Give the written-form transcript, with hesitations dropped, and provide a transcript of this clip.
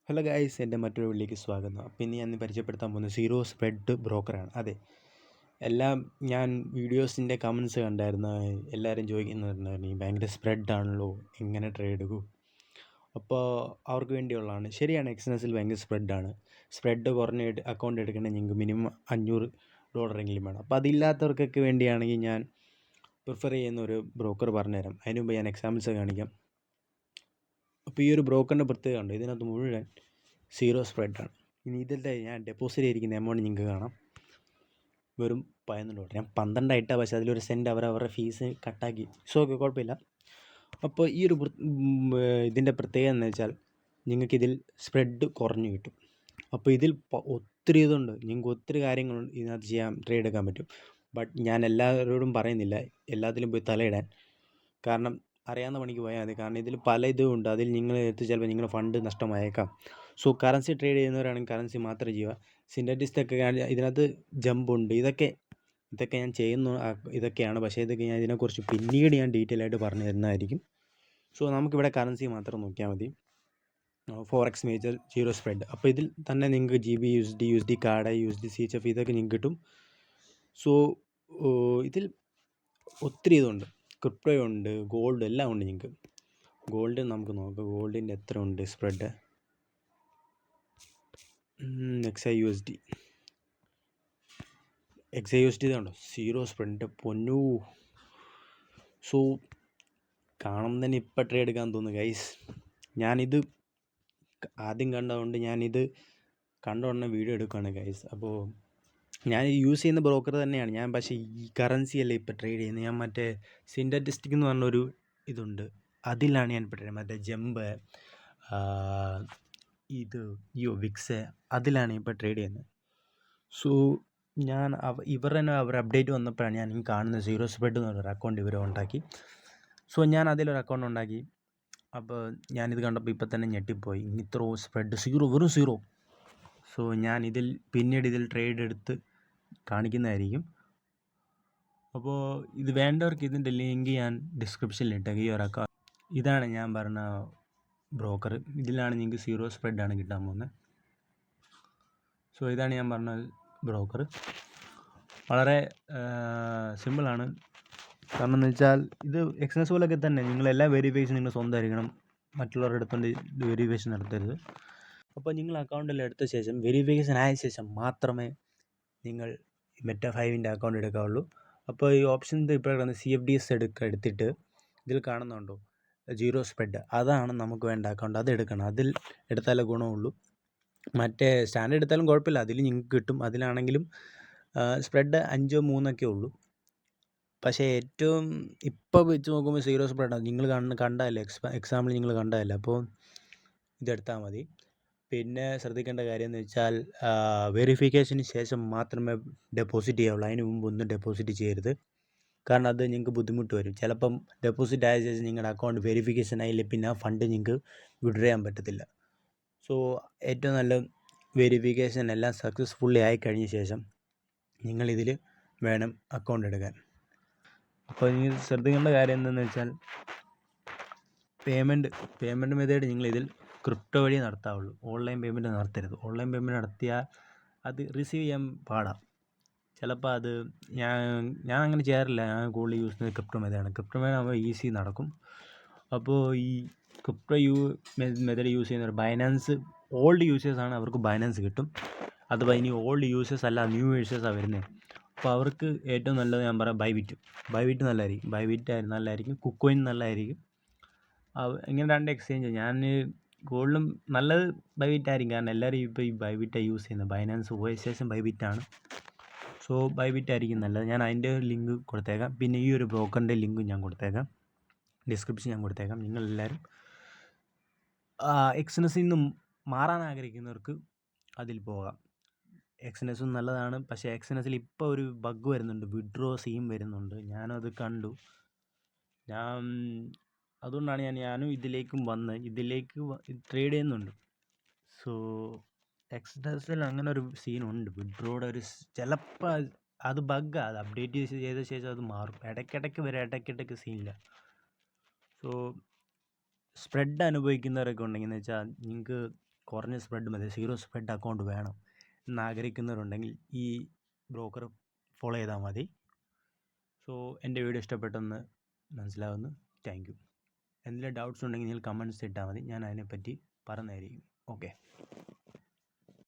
Hello guys, എൻ്റെ മറ്റൊരു വീഡിയോയിലേക്ക് സ്വാഗതം. അപ്പോൾ ഇന്ന് ഞാൻ പരിചയപ്പെടുത്താൻ പോകുന്നത് സീറോ സ്പ്രെഡ് ബ്രോക്കറാണ്. അതെ, എല്ലാം ഞാൻ വീഡിയോസിൻ്റെ കമൻസ് കണ്ടായിരുന്നു. എല്ലാവരും ചോദിക്കുന്നുണ്ടായിരുന്നു, ഈ ഭയങ്കര സ്പ്രെഡാണല്ലോ, എങ്ങനെ ട്രേഡ് എടുക്കും? അപ്പോൾ അവർക്ക് വേണ്ടിയുള്ളതാണ്. ശരിയാണ്, എക്സ്നസിൽ ഭയങ്കര സ്പ്രെഡാണ്. സ്പ്രെഡ് കുറഞ്ഞ അക്കൗണ്ട് എടുക്കണമെങ്കിൽ നിങ്ങൾക്ക് മിനിമം $500 വേണം. അപ്പോൾ അതില്ലാത്തവർക്കൊക്കെ വേണ്ടിയാണെങ്കിൽ ഞാൻ പ്രിഫർ ചെയ്യുന്ന ഒരു ബ്രോക്കർ പറഞ്ഞുതരാം. അതിന് മുമ്പ് ഞാൻ എക്സാമ്പിൾസ് കാണിക്കാം. അപ്പോൾ ഈ ഒരു ബ്രോക്കറിൻ്റെ പ്രത്യേകത ഉണ്ട്, ഇതിനകത്ത് മുഴുവൻ സീറോ സ്പ്രെഡാണ്. ഇനി ഇതിൻ്റെ ഞാൻ ഡെപ്പോസിറ്റ് ചെയ്തിരിക്കുന്ന എമൗണ്ട് നിങ്ങൾക്ക് കാണാം, വെറും $11. ഞാൻ 12 ഇട്ടാൽ, പക്ഷേ അതിലൊരു സെൻറ്റ് അവരുടെ ഫീസ് കട്ടാക്കി. സോ ഓക്കെ, കുഴപ്പമില്ല. അപ്പോൾ ഈ ഒരു ഇതിൻ്റെ പ്രത്യേകത എന്ന് വെച്ചാൽ നിങ്ങൾക്കിതിൽ സ്പ്രെഡ് കുറഞ്ഞു കിട്ടും. അപ്പോൾ ഇതിൽ ഒത്തിരി ഇതുണ്ട്, നിങ്ങൾക്ക് ഒത്തിരി കാര്യങ്ങൾ ഇതിനകത്ത് ചെയ്യാൻ, ട്രേഡ് എടുക്കാൻ പറ്റും. ബട്ട് ഞാൻ എല്ലാവരോടും പറയുന്നില്ല എല്ലാത്തിലും പോയി തലയിടാൻ. കാരണം അറിയാവുന്ന പണിക്ക് പോയാൽ മതി. കാരണം ഇതിൽ പല ഇതും ഉണ്ട്, അതിൽ നിങ്ങൾ എടുത്ത് ചിലപ്പോൾ നിങ്ങളുടെ ഫണ്ട് നഷ്ടമായേക്കാം. സോ കറൻസി ട്രേഡ് ചെയ്യുന്നവരാണെങ്കിൽ കറൻസി മാത്രം ചെയ്യുക. സിന്തറ്റിസ്റ്റൊക്കെ ഇതിനകത്ത് ജമ്പുണ്ട്. ഇതൊക്കെ ഞാൻ ചെയ്യുന്ന ഇതൊക്കെയാണ്. പക്ഷേ ഇതൊക്കെ ഞാൻ ഇതിനെക്കുറിച്ച് പിന്നീട് ഞാൻ ഡീറ്റെയിൽ ആയിട്ട് പറഞ്ഞു തരുന്നതായിരിക്കും. സോ നമുക്കിവിടെ കറൻസി മാത്രം നോക്കിയാൽ മതി. Forex major zero spread. അപ്പോൾ ഇതിൽ തന്നെ നിങ്ങൾക്ക് GB, USD, CAD, USD, CHF ഇതൊക്കെ നിങ്ങൾക്ക് കിട്ടും. സോ ഇതിൽ ഒത്തിരി ഇതുണ്ട്, ക്രിപ്റ്റോ ഉണ്ട്, ഗോൾഡ് എല്ലാം ഉണ്ട്. നിങ്ങൾക്ക് ഗോൾഡ് നമുക്ക് നോക്കാം. ഗോൾഡിൻ്റെ എത്ര ഉണ്ട് സ്പ്രെഡ്? XAUSD ഇതുണ്ടോ, സീറോ സ്പ്രെഡ്. പൊന്നു. സോ കാണുമ്പോൾ തന്നെ ഇപ്പം ട്രേഡ് എടുക്കാൻ തോന്നുന്നു ഗൈസ്. ഞാനിത് ആദ്യം കണ്ടതുകൊണ്ട് ഞാനിത് കണ്ട ഉടനെ വീഡിയോ എടുക്കുകയാണ് ഗൈസ്. അപ്പോൾ ഞാൻ യൂസ് ചെയ്യുന്ന ബ്രോക്കർ തന്നെയാണ് ഞാൻ, പക്ഷേ ഈ കറൻസി അല്ല ഇപ്പോൾ ട്രേഡ് ചെയ്യുന്നത്. ഞാൻ മറ്റേ സിന്തറ്റിസ്റ്റിക് എന്ന് പറഞ്ഞൊരു ഇതുണ്ട്, അതിലാണ് ഞാൻ ഇപ്പോൾ ട്രേഡ്, മറ്റേ ജമ്പ്, വിക്സ്, അതിലാണ് ഇപ്പോൾ ട്രേഡ് ചെയ്യുന്നത്. സോ ഞാൻ ഇവർ തന്നെ അപ്ഡേറ്റ് വന്നപ്പോഴാണ് ഞാൻ കാണുന്നത് സീറോ സ്പ്രെഡ് എന്ന് പറഞ്ഞൊരു അക്കൗണ്ട് ഇവർ ഉണ്ടാക്കി. സോ ഞാൻ അതിലൊരു അക്കൗണ്ട് ഉണ്ടാക്കി. അപ്പോൾ ഞാനിത് കണ്ടപ്പോൾ ഇപ്പം തന്നെ ഞെട്ടിപ്പോയി, ഇത്ര സ്പ്രെഡ്, വെറും സീറോ. സോ ഞാൻ പിന്നീട് ഇതിൽ ട്രേഡ് എടുത്ത് കാണിക്കുന്നതായിരിക്കും. അപ്പോൾ ഇത് വേണ്ടവർക്ക് ഇതിൻ്റെ ലിങ്ക് ഞാൻ ഡിസ്ക്രിപ്ഷനിൽ ഇട്ടേക്കാം. ഈ ഒരു അക്കൗണ്ട് ഇതാണ് ഞാൻ പറഞ്ഞ ബ്രോക്കർ. ഇതിലാണ് നിങ്ങൾക്ക് സീറോ സ്പ്രെഡാണ് കിട്ടാൻ പോകുന്നത്. സോ ഇതാണ് ഞാൻ പറഞ്ഞ ബ്രോക്കർ. വളരെ സിമ്പിളാണ്. കാരണം എന്ന് വെച്ചാൽ ഇത് എക്സ്നസ് പോലൊക്കെ തന്നെ, നിങ്ങളെല്ലാ വെരിഫിക്കേഷൻ നിങ്ങൾ സ്വന്തമായിരിക്കണം, മറ്റുള്ളവരുടെ അടുത്തുകൊണ്ട് വെരിഫിക്കേഷൻ നടത്തരുത്. അപ്പോൾ നിങ്ങൾ അക്കൗണ്ടിൽ എടുത്ത ശേഷം, വെരിഫിക്കേഷൻ ആയ ശേഷം മാത്രമേ നിങ്ങൾ മെറ്റ 5ൻ്റെ അക്കൗണ്ട് എടുക്കാവുള്ളൂ. അപ്പോൾ ഈ ഓപ്ഷൻ ഇപ്പോൾ CFDs എടുത്തിട്ട് ഇതിൽ കാണുന്നുണ്ടോ സീറോ സ്പ്രെഡ്, അതാണ് നമുക്ക് വേണ്ട അക്കൗണ്ട്. അത് എടുക്കണം, അതിൽ എടുത്താലേ ഗുണമുള്ളൂ. മറ്റേ സ്റ്റാൻഡേർഡ് എടുത്താലും കുഴപ്പമില്ല, അതിൽ നിങ്ങൾക്ക് കിട്ടും. അതിലാണെങ്കിലും സ്പ്രെഡ് 5-3 ഉള്ളൂ. പക്ഷേ ഏറ്റവും ഇപ്പോൾ വെച്ച് നോക്കുമ്പോൾ സീറോ സ്പ്രെഡാണ്. നിങ്ങൾ കണ്ടതല്ലേ, എക്സാമ്പിൾ നിങ്ങൾ കണ്ടതല്ലേ. അപ്പോൾ ഇതെടുത്താൽ മതി. പിന്നെ ശ്രദ്ധിക്കേണ്ട കാര്യം എന്ന് വെച്ചാൽ വെരിഫിക്കേഷന് ശേഷം മാത്രമേ ഡെപ്പോസിറ്റ് ചെയ്യാവുള്ളൂ. അതിന് മുമ്പ് ഒന്നും ഡെപ്പോസിറ്റ് ചെയ്യരുത്. കാരണം അത് നിങ്ങൾക്ക് ബുദ്ധിമുട്ട് വരും. ചിലപ്പം ഡെപ്പോസിറ്റ് ആയ ശേഷം നിങ്ങളുടെ അക്കൗണ്ട് വെരിഫിക്കേഷൻ ആയില്ല, പിന്നെ ആ ഫണ്ട് നിങ്ങൾക്ക് വിഡ്രോ ചെയ്യാൻ പറ്റത്തില്ല. സോ ഏറ്റവും നല്ല വെരിഫിക്കേഷൻ എല്ലാം സക്സസ്ഫുള്ളി ആയി കഴിഞ്ഞ ശേഷം നിങ്ങളിതിൽ വേണം അക്കൗണ്ട് എടുക്കാൻ. അപ്പോൾ നിങ്ങൾ ശ്രദ്ധിക്കേണ്ട കാര്യം എന്തെന്ന് വെച്ചാൽ പേയ്മെൻറ്റ് മെത്തേഡ് നിങ്ങളിതിൽ ക്രിപ്റ്റോ വഴി നടത്താവുള്ളൂ. ഓൺലൈൻ പേയ്മെൻറ്റ് നടത്തരുത്. ഓൺലൈൻ പേയ്മെൻറ്റ് നടത്തിയാൽ അത് റിസീവ് ചെയ്യാൻ പാടാം. ചിലപ്പോൾ അത് ഞാൻ അങ്ങനെ ചെയ്യാറില്ല. ഞാൻ കൂടുതൽ യൂസ് ചെയ്യുന്നത് ക്രിപ്റ്റോ മെത്തേഡാണ്. ക്രിപ്റ്റോ മെത്തേഡ് ആകുമ്പോൾ ഈസി നടക്കും. അപ്പോൾ ഈ ക്രിപ്റ്റോ മെത്തേഡ് യൂസ് ചെയ്യുന്നവർ ബൈനാൻസ് ഓൾഡ് യൂസേഴ്സാണ്, അവർക്ക് ബൈനാൻസ് കിട്ടും. അഥവാ ഇനി ഓൾഡ് യൂസേഴ്സ് അല്ല, ന്യൂ യൂസേഴ്സാണ് വരുന്നത്. അപ്പോൾ അവർക്ക് ഏറ്റവും നല്ലത് ഞാൻ പറയാം ബൈബിറ്റ് നല്ലതായിരിക്കും. നല്ലതായിരിക്കും. കുക്കോയിൻ നല്ലതായിരിക്കും. ഇങ്ങനെ 2 എക്സ്ചേഞ്ച് ഞാൻ കൂടുതലും നല്ലത് ബൈബിറ്റ് ആയിരിക്കും. കാരണം എല്ലാവരും ഇപ്പോൾ ഈ ബൈബിറ്റാണ് യൂസ് ചെയ്യുന്നത്. ബൈനാൻസ് പോയ ശേഷം ബൈബിറ്റാണ്. സോ ബൈബിറ്റ് ആയിരിക്കും നല്ലത്. ഞാൻ അതിൻ്റെ ലിങ്ക് കൊടുത്തേക്കാം. പിന്നെ ഈ ഒരു ബ്രോക്കറിൻ്റെ ലിങ്കും ഞാൻ കൊടുത്തേക്കാം, ഡിസ്ക്രിപ്ഷൻ ഞാൻ കൊടുത്തേക്കാം. നിങ്ങളെല്ലാവരും എക്സ്നസിൽ നിന്നും മാറാൻ ആഗ്രഹിക്കുന്നവർക്ക് അതിൽ പോകാം. എക്സ്നസും നല്ലതാണ്. പക്ഷേ എക്സ്നസിൽ ഇപ്പോൾ ഒരു ബഗ് വരുന്നുണ്ട്, വിഡ്രോ സീം വരുന്നുണ്ട്. ഞാനത് കണ്ടു. അതുകൊണ്ടാണ് ഞാനും ഇതിലേക്ക് ട്രേഡ് ചെയ്യുന്നുണ്ട്. സോ എക്സ്നസിൽ അങ്ങനെ ഒരു സീനുണ്ട്, വിഡ്രോയുടെ ഒരു ചിലപ്പോൾ അത് ബഗ്ഗാണ്. അത് അപ്ഡേറ്റ് ചെയ്ത ശേഷം അത് മാറും. ഇടയ്ക്കിടയ്ക്ക് വരെ, ഇടയ്ക്കിടയ്ക്ക് സീനില്ല. സോ സ്പ്രെഡ് അനുഭവിക്കുന്നവരൊക്കെ ഉണ്ടെങ്കിൽ എന്ന് വെച്ചാൽ നിങ്ങൾക്ക് കുറഞ്ഞ സ്പ്രെഡ് മതി, 0 സ്പ്രെഡ് അക്കൗണ്ട് വേണം എന്നാഗ്രഹിക്കുന്നവരുണ്ടെങ്കിൽ ഈ ബ്രോക്കർ ഫോളോ ചെയ്താൽ മതി. സോ എൻ്റെ വീഡിയോ ഇഷ്ടപ്പെട്ടെന്ന് മനസ്സിലാവുന്നു. Thank you. എന്തെങ്കിലും ഡൗട്ട്സ് ഉണ്ടെങ്കിൽ നിങ്ങൾ കമൻറ്റ്സ് ഇട്ടാൽ മതി, ഞാൻ അതിനെപ്പറ്റി പറഞ്ഞുതരായിരിക്കും. ഓക്കെ.